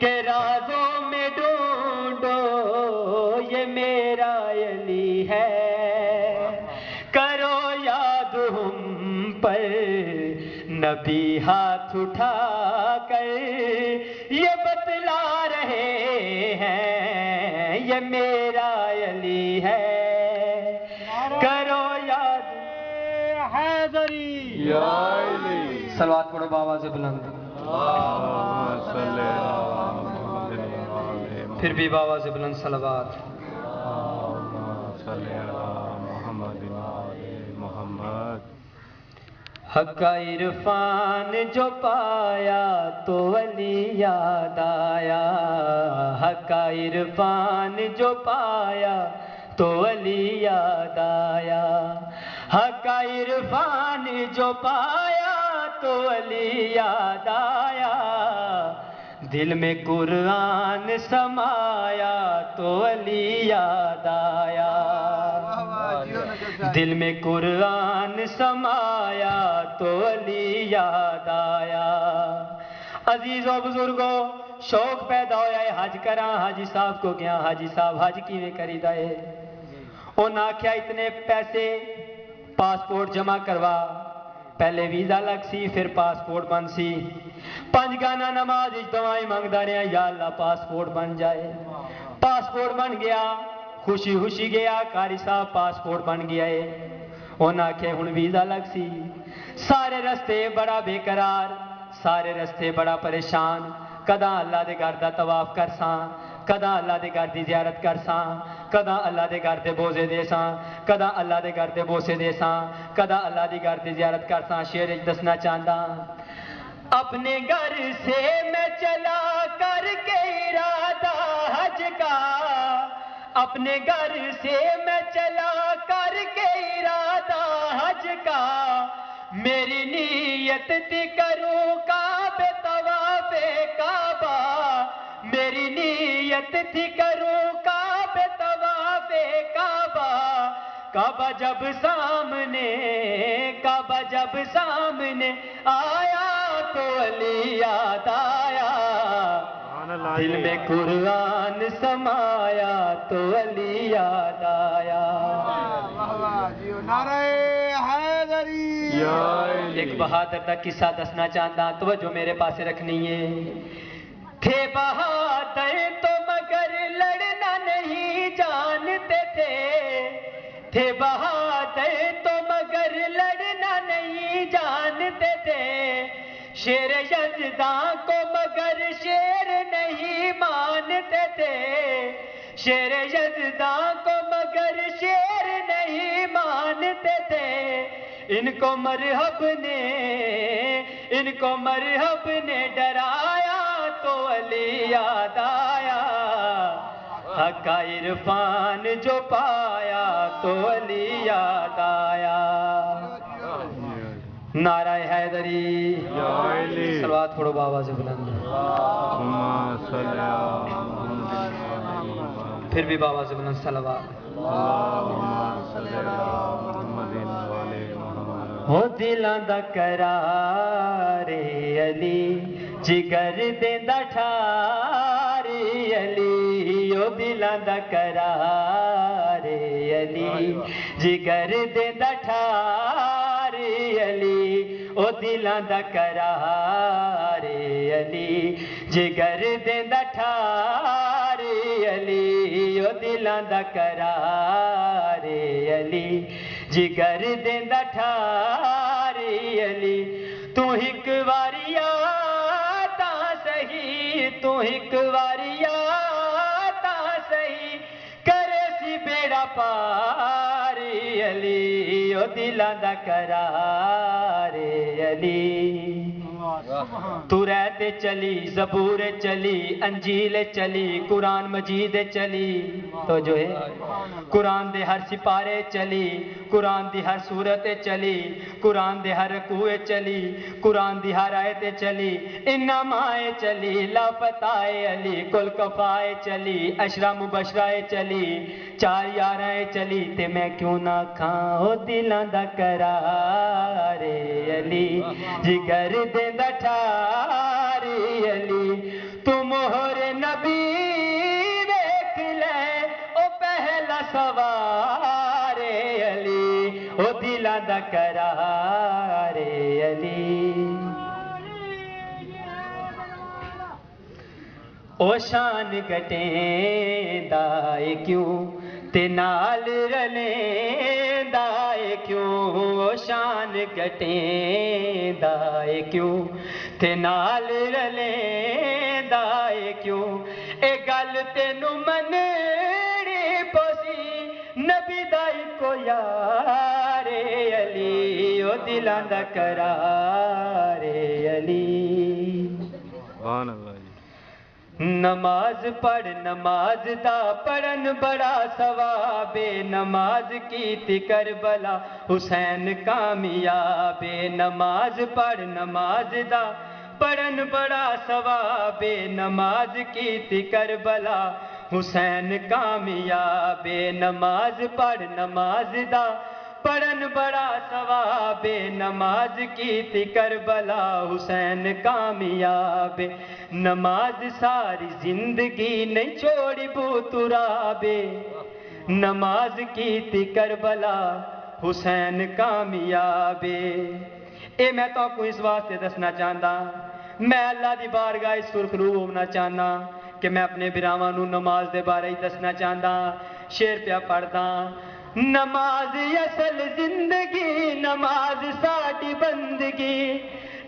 کہ رازوں میں ڈھونڈو یہ میرا علی ہے، کرو یاد ہم پر نبی ہاتھ اٹھا کر یہ بتلا رہے ہیں یہ میرا علی ہے، کرو یاد حیدری یا علی صلوات پڑھو بآواز بلند، پھر بھی بآواز بلند صلوات۔ حق کا عرفان جو پایا تو ولی یاد آیا، حق کا عرفان جو پایا تو ولی یاد آیا، حق کا عرفان جو پایا تو ولی یاد آیا، دل میں قرآن سمایا تو ولی یاد آیا، دل میں قرآن سمایا تو ولی یاد آیا۔ عزیزو بزرگو شوق پیدا ہویا ہے حج کراں، حاجی صاحب کو گیا، حاجی صاحب حج کیویں کری دا ہے، انہاں آکھیا اتنے پیسے پاسپورٹ جمع کروا، پہلے ویزا لگ سی پھر پاسپورٹ بن سی، 5 گانا نماز دعائیں مانگدا رہیا یا اللہ پاسپورٹ بن جائے، پاسپورٹ بن گیا، خوشی خوشی گیا، قاری صاحب پاسپورٹ بن گیا ہے، انہاں آکھے ہن ویزا لگ سی، سارے رستے بڑا بے قرار، سارے رستے بڑا پریشان، کداں اللہ دے گھر دا طواف کرساں، کداں اللہ دے گھر دی زیارت کرساں، کداں اللہ دے گھر دے بوزے دے ساں، کداں اللہ دے گھر دے بوسے دے ساں، کداں اللہ دی گھر دی زیارت کرساں۔ شعر وچ دسنا چاہندا اپنے گھر سے میں چلا کر کے ارادہ حج کا، اپنے گھر سے میں چلا کر کے ارادہ حج کا، میری نیت تھی کروں کعبے طواف کعبہ، میری نیت تھی کروں کعبے طواف کعبہ، کعبہ جب سامنے، کعبہ جب سامنے آیا تو علی یاد آیا، دل میں قرآن سمایا تو علی یاد آیا۔ نعرہ حیدری ایک بہادر دا قصہ دسنا چاہتا، توجہ میرے پاس رکھنی ہے۔ تھے بہادر تو مگر لڑنا نہیں جانتے تھے، تھے بہادر تو مگر لڑنا نہیں جانتے تھے، شیر یزداں کو مگر شیر نہیں مانتے تھے، شیر یزداں کو مگر شیر نہیں مانتے تھے، ان کو مرحب نے ڈرایا تو علی یاد آیا، حق کا عرفان جو پایا تو علی یاد آیا۔ نعرہ حیدری صلوات پڑھو بآواز بلند، پھر بھی بآواز بلند صلوات۔ ہو دلاں دا قرار علی، جگر دیندا ٹھار علی، ہو دلاں دا قرار علی، جگر دیندا ٹھار علی، او دلاں دا قرار علی، جگر دیندا ٹھار علی، او دلاں دا قرار علی، جگر دیندا ٹھار علی، تو ایک واری تاں سہی، تو ایک واری تاں سہی، کرے سی بیڑا پار علی، او دلاں دا قرار علی۔ تو رہتے چلی، زبور چلی، انجیل چلی، قرآن مجید چلی، تو جو ہے قرآن دے ہر سپارے چلی، قرآن دی ہر صورت چلی، قرآن دے ہر رکوع چلی، قرآن دی ہر آیت چلی، انمائے چلی، لافتائے علی، کل کفائے چلی، اشرا مبشرائے چلی، 4 یارائے چلی، تے میں کیوں نہ کھاں او دلاں دا قرار علی، جگر دیندا ٹھار علی، تو مہر نبی ویکھ لے او پہلا سوار علی او دلاں دا قرار علی او شان گٹیندا اے کیوں تے نال رلیندا اے کیوں او شان گٹیندا اے کیوں تے نال رلیندا اے کیوں اے گل تینوں مننی پوسی نبی دا اکو یار علی او دلاں دا قرار علی سبحان اللہ جی نماز پڑھ نماز دا پڑھن بڑا ثواب نماز کیتی کربلا حسین کامیاب نماز پڑھ نماز دا پڑھن بڑا ثواب نماز کیتی کربلا حسین کامیاب نماز پڑھ نماز دا پڑھن بڑا ثواب نماز کیتی کربلا حسین کامیاب نماز ساری زندگی نہیں چھوڑی بوتراب نماز کیتی کربلا حسین کامیاب اے میں تو کو اس واسطے دسنا چاہتا میں اللہ دی بارگاہ سرخرو ہونا چاہتا کہ میں اپنے براواں نوں نماز دے بارے ہی دسنا چاہتا شعر پیا پڑھدا نماز اصل زندگی نماز ساڈی بندگی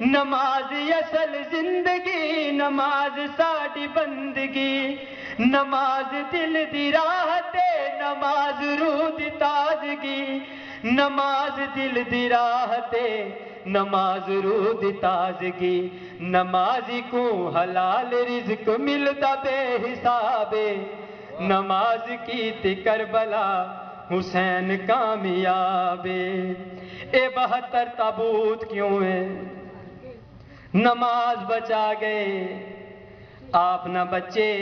نماز اصل زندگی نماز ساڈی بندگی نماز دل دی راہ تے نماز روح دی تازگی نماز دل دی راہ تے نماز روح دی تازگی نمازی کو حلال رزق ملتا بے حساب نماز کیتی کربلا حسین کامیاب اے 72 تابوت کیوں ہے نماز بچا گئے آپ نہ بچے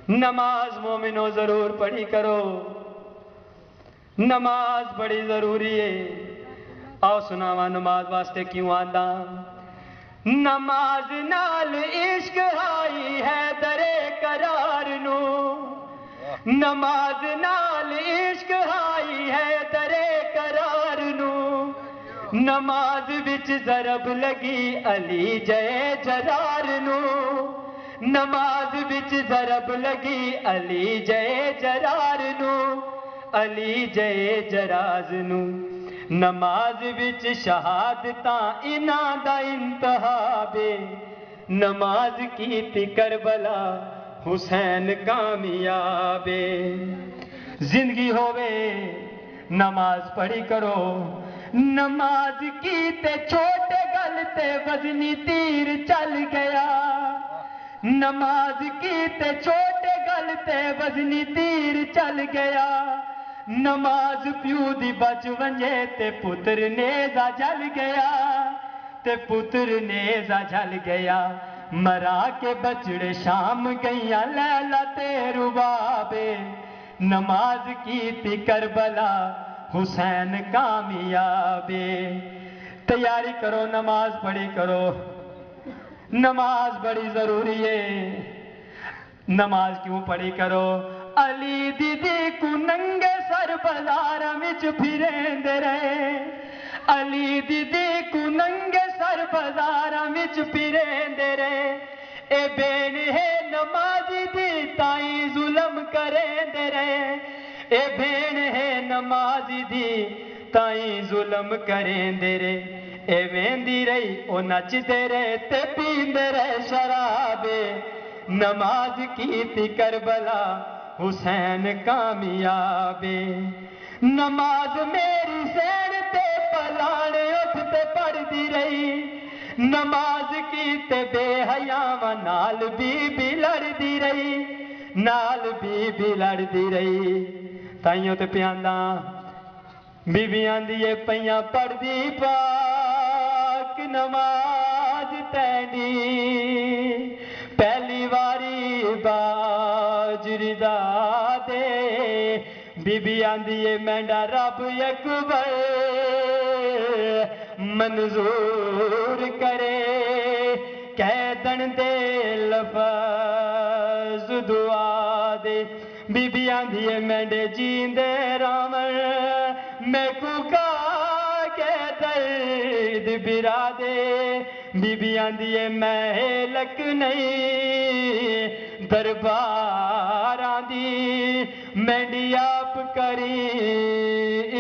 نماز مومنوں ضرور پڑھی کرو نماز بڑی ضروری ہے آؤ سناوا نماز واسطے کیوں آندا نماز نال عشق آئی ہے درے قرار نو نماز نال عشق آئی ہے درے قرار نو نماز وچ ضرب لگی علی جے جرار نو نماز وچ ضرب لگی علی جے جرار نو علی جے جراز نو نماز وچ شہادتاں انہاں دا انتہا بے نماز کیتی کربلا حسین کامیاب زندگی ہووے نماز پڑھی کرو نماز کیتے چھوٹے گل تے وزنی تیر چل گیا نماز کیتے چھوٹے گل تے وزنی تیر چل گیا نماز پیو دی بچ ونجے تے پتر نیزا جل گیا تے پتر نیزا جل گیا مرا کے بچڑے شام گئیاں لیلا تے ربابے نماز کیتی کربلا حسین کامیابے تیاری کرو نماز پڑھی کرو نماز بڑی ضروری ہے نماز کیوں پڑھی کرو علی دیدی کو ننگے سر بازاراں وچ پھریندے رہے علی دیدی کو ننگے سر بازاراں وچ پھریندے رہے اے بین ہے نمازی دی تائیں ظلم کریندے رہے اے بین ہے نمازی دی تائیں ظلم کریندے رہے اے ویندی رہی او نچدے رہے تے پیندے رہے شرابے نماز کیتی کربلا حسین کامیابے نماز میری سین تے پلانے اٹھتے پڑھ دی رہی نماز کیتے بے حیاواں نال بی بی لڑ دی رہی نال بی بی لڑ دی رہی تائیوں تے پیانداں بی بی آندی پیاں پڑھ دی پاک نماز تینی پہلی واری باجری دا دے بی بی آندی مینڈا رب اکبر منظور کرے کہہ دن دے لفظ دعا دے بی بی آندھی مینڈے جیندے رامن میں کوکا کے درد برا دے بی بی آندھی میں لک نہیں دربار آندھی مینڈی آپ کری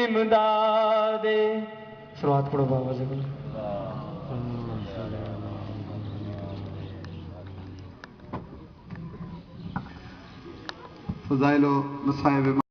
امداد سروات پڑھو بابا جی فضائل و مصائب